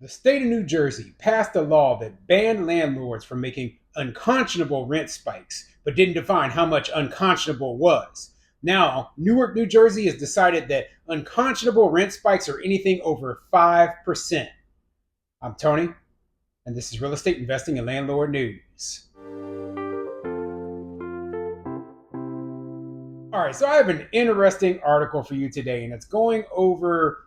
The state of New Jersey passed a law that banned landlords from making unconscionable rent spikes, but didn't define how much unconscionable was. Now, Newark, New Jersey has decided that unconscionable rent spikes are anything over 5%. I'm Tony, and this is Real Estate Investing and Landlord News. All right, so I have an interesting article for you today, and it's going over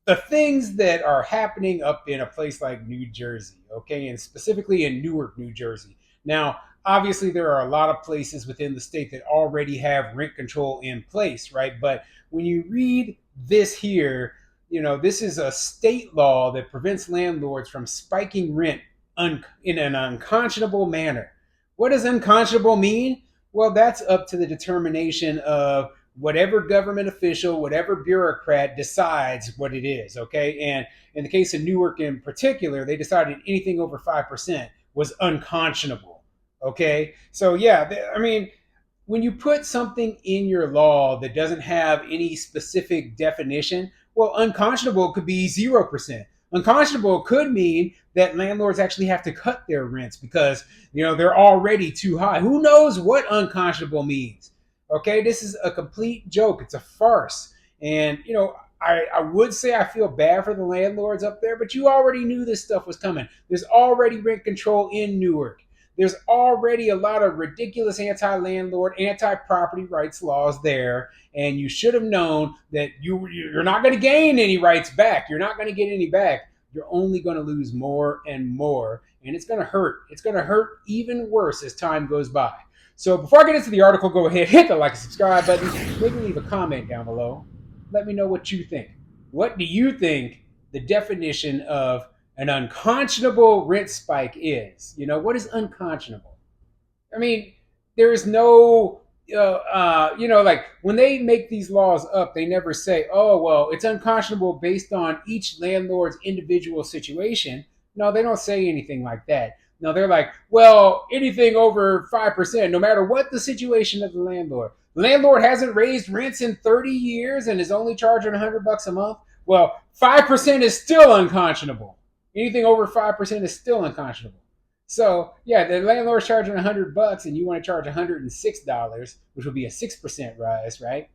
the things that are happening up in a place like New Jersey, okay, and specifically in Newark, New Jersey. Now, obviously, there are a lot of places within the state that already have rent control in place, right? But when you read this here, this is a state law that prevents landlords from spiking rent in an unconscionable manner. What does unconscionable mean? Well, that's up to the determination of whatever government official, whatever bureaucrat decides what it is, okay? And in the case of Newark in particular, they decided anything over 5% was unconscionable, okay? So, yeah, I mean, when you put something in your law that doesn't have any specific definition, well, unconscionable could be 0%. Unconscionable could mean that landlords actually have to cut their rents because, they're already too high. Who knows what unconscionable means? Okay, this is a complete joke. It's a farce. And, I would say I feel bad for the landlords up there, but you already knew this stuff was coming. There's already rent control in Newark. There's already a lot of ridiculous anti-landlord, anti-property rights laws there. And you should have known that you're not going to gain any rights back. You're not going to get any back. You're only going to lose more and more. And it's going to hurt. It's going to hurt even worse as time goes by. So before I get into the article, go ahead, hit the like and subscribe button. Maybe leave a comment down below. Let me know what you think. What do you think the definition of an unconscionable rent spike is? What is unconscionable? I mean, there is no, like when they make these laws up, they never say, oh, well, it's unconscionable based on each landlord's individual situation. No, they don't say anything like that. No, they're like, well, anything over 5%, no matter what the situation of the landlord. The landlord hasn't raised rents in 30 years and is only charging $100 a month. Well, 5% is still unconscionable. Anything over 5% is still unconscionable. So, yeah, the landlord's charging $100 and you want to charge $106, which would be a 6% rise, right?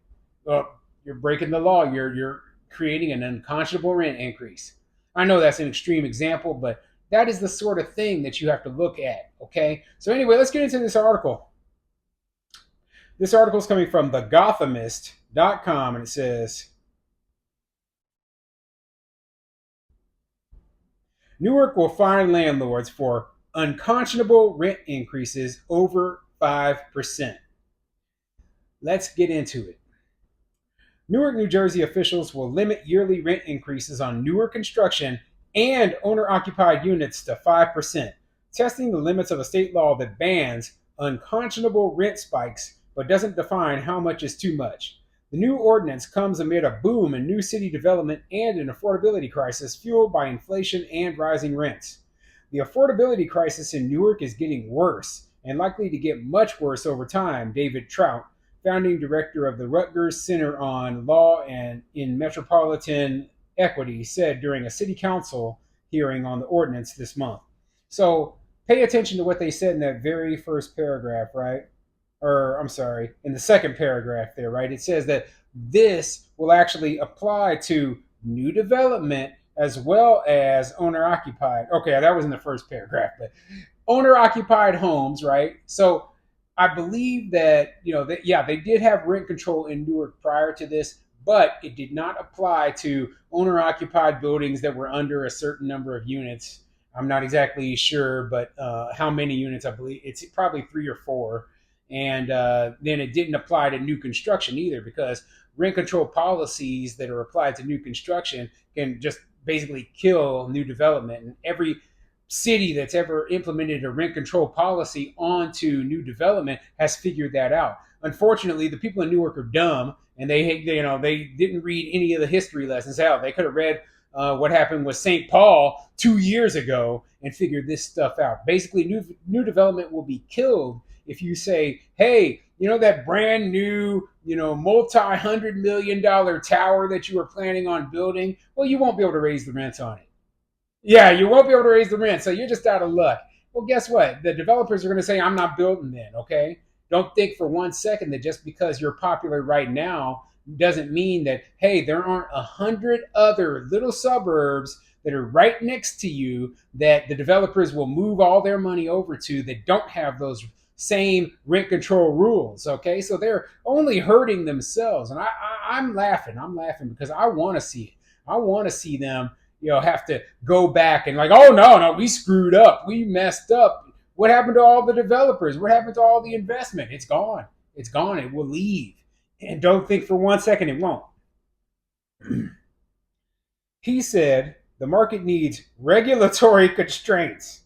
Well, you're breaking the law. You're creating an unconscionable rent increase. I know that's an extreme example, but that is the sort of thing that you have to look at, okay? So anyway, let's get into this article. This article is coming from thegothamist.com, and it says, Newark will fine landlords for unconscionable rent increases over 5%. Let's get into it. Newark, New Jersey officials will limit yearly rent increases on newer construction and owner-occupied units to 5%, testing the limits of a state law that bans unconscionable rent spikes but doesn't define how much is too much. The new ordinance comes amid a boom in new city development and an affordability crisis fueled by inflation and rising rents. The affordability crisis in Newark is getting worse and likely to get much worse over time, David Trout, founding director of the Rutgers Center on Law and in Metropolitan Equity, said during a city council hearing on the ordinance this month. So pay attention to what they said in that very first paragraph, right? Or I'm sorry, in the second paragraph there, right? It says that this will actually apply to new development as well as owner-occupied. Okay, that was in the first paragraph, but owner-occupied homes, right? So I believe that, they did have rent control in Newark prior to this, but it did not apply to owner-occupied buildings that were under a certain number of units. I'm not exactly sure, but how many units, I believe it's probably 3 or 4. And then it didn't apply to new construction either, because rent control policies that are applied to new construction can just basically kill new development. And every city that's ever implemented a rent control policy onto new development has figured that out. Unfortunately, the people in Newark are dumb, and they didn't read any of the history lessons out. They could have read what happened with St. Paul 2 years ago and figured this stuff out. Basically, new development will be killed if you say, hey, that brand new, multi-$100 million tower that you were planning on building, well, you won't be able to raise the rents on it. Yeah, you won't be able to raise the rent, so you're just out of luck. Well, guess what? The developers are going to say, I'm not building then, okay? Don't think for one second that just because you're popular right now doesn't mean that, hey, there aren't 100 other little suburbs that are right next to you that the developers will move all their money over to that don't have those same rent control rules, okay? So they're only hurting themselves. And I'm laughing. I'm laughing because I want to see it. I want to see them have to go back and like, oh no, we screwed up, we messed up. What happened to all the developers? What happened to all the investment? It's gone. It's gone. It will leave. And don't think for one second it won't. He said the market needs regulatory constraints.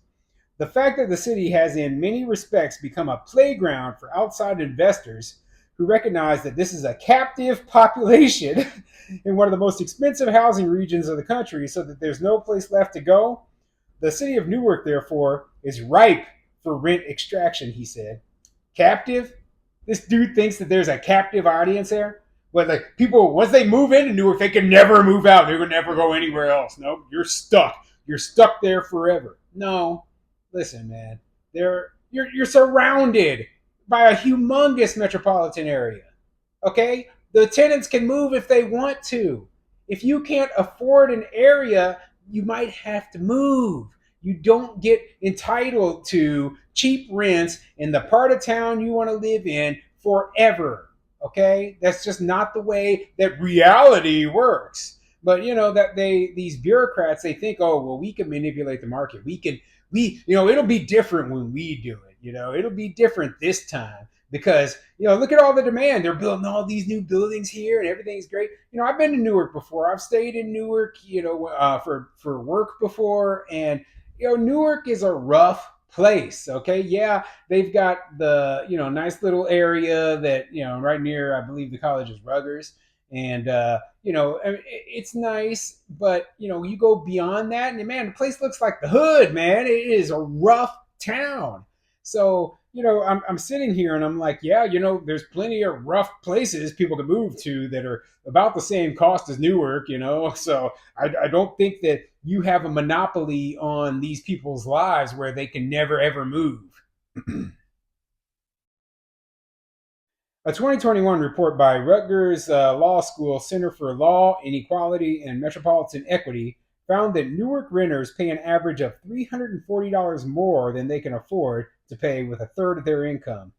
The fact that the city has, in many respects, become a playground for outside investors who recognize that this is a captive population in one of the most expensive housing regions of the country, so that there's no place left to go. The city of Newark, therefore, is ripe for rent extraction, he said. Captive? This dude thinks that there's a captive audience there? But like people, once they move into Newark, they can never move out. They can never go anywhere else. No, you're stuck. You're stuck there forever. No, listen, man. You're surrounded by a humongous metropolitan area. Okay, the tenants can move if they want to. If you can't afford an area, you might have to move. You don't get entitled to cheap rents in the part of town you want to live in forever. Okay, that's just not the way that reality works. But that these bureaucrats, they think, oh well, we can manipulate the market. It'll be different when we do it. It'll be different this time because look at all the demand. They're building all these new buildings here and everything's great. I've been to Newark before. I've stayed in Newark for work before. And Newark is a rough place. Okay, yeah, they've got the nice little area that right near, I believe the college is Rutgers. And it's nice, but you go beyond that and man, the place looks like the hood, man. It is a rough town. So I'm sitting here and I'm like, yeah, there's plenty of rough places people can move to that are about the same cost as Newark. So I don't think that you have a monopoly on these people's lives where they can never ever move. A 2021 report by Rutgers Law School Center for Law, Inequality, and Metropolitan Equity found that Newark renters pay an average of $340 more than they can afford to pay with a third of their income.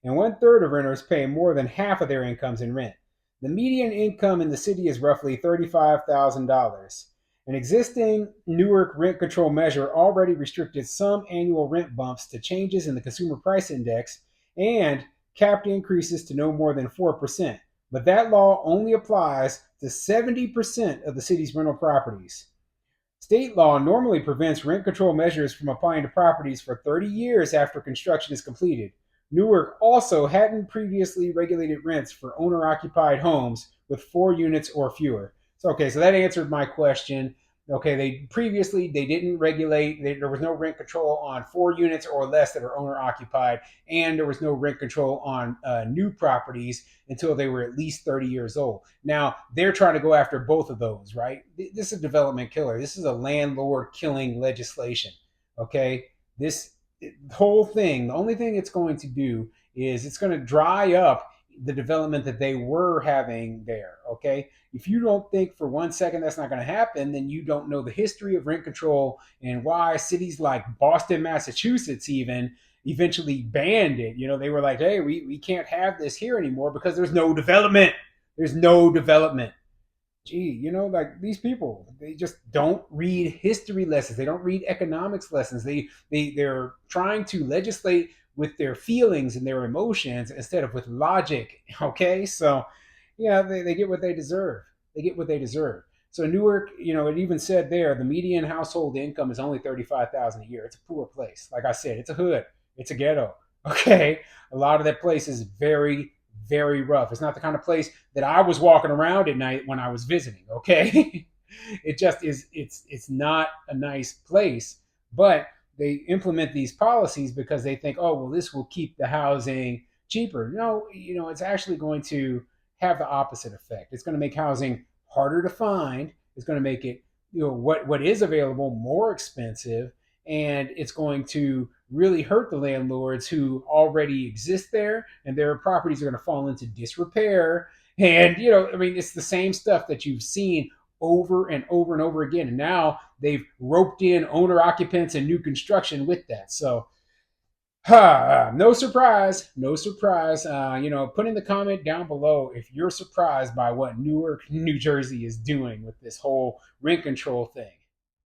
And one third of renters pay more than half of their incomes in rent. The median income in the city is roughly $35,000. An existing Newark rent control measure already restricted some annual rent bumps to changes in the consumer price index and capped increases to no more than 4%. But that law only applies to 70% of the city's rental properties. State law normally prevents rent control measures from applying to properties for 30 years after construction is completed. Newark also hadn't previously regulated rents for owner occupied homes with 4 units or fewer. So that answered my question. Okay, they didn't regulate. There was no rent control on 4 units or less that are owner occupied, and there was no rent control on new properties until they were at least 30 years old. Now they're trying to go after both of those, right? This is a development killer. This is a landlord killing legislation. Okay, this whole thing. The only thing it's going to do is it's going to dry up the development that they were having there. Okay, if you don't think for one second that's not going to happen, then you don't know the history of rent control and why cities like Boston, Massachusetts, even eventually banned it. They were like, hey, we can't have this here anymore because there's no development. There's no development. Gee, like these people, they just don't read history lessons. They don't read economics lessons. They're trying to legislate with their feelings and their emotions instead of with logic. Okay, so yeah, they get what they deserve. They get what they deserve. So Newark, it even said there the median household income is only 35,000 a year. It's a poor place. Like I said, it's a hood. It's a ghetto. Okay, a lot of that place is very, very rough. It's not the kind of place that I was walking around at night when I was visiting. Okay, it just is. It's not a nice place, but they implement these policies because they think, oh well, this will keep the housing cheaper. No, it's actually going to have the opposite effect. It's going to make housing harder to find. It's going to make it what is available more expensive, and it's going to really hurt the landlords who already exist there, and their properties are going to fall into disrepair. And I mean, it's the same stuff that you've seen over and over and over again, and now they've roped in owner occupants and new construction with that. So no surprise, no surprise. Put in the comment down below if you're surprised by what Newark, New Jersey is doing with this whole rent control thing.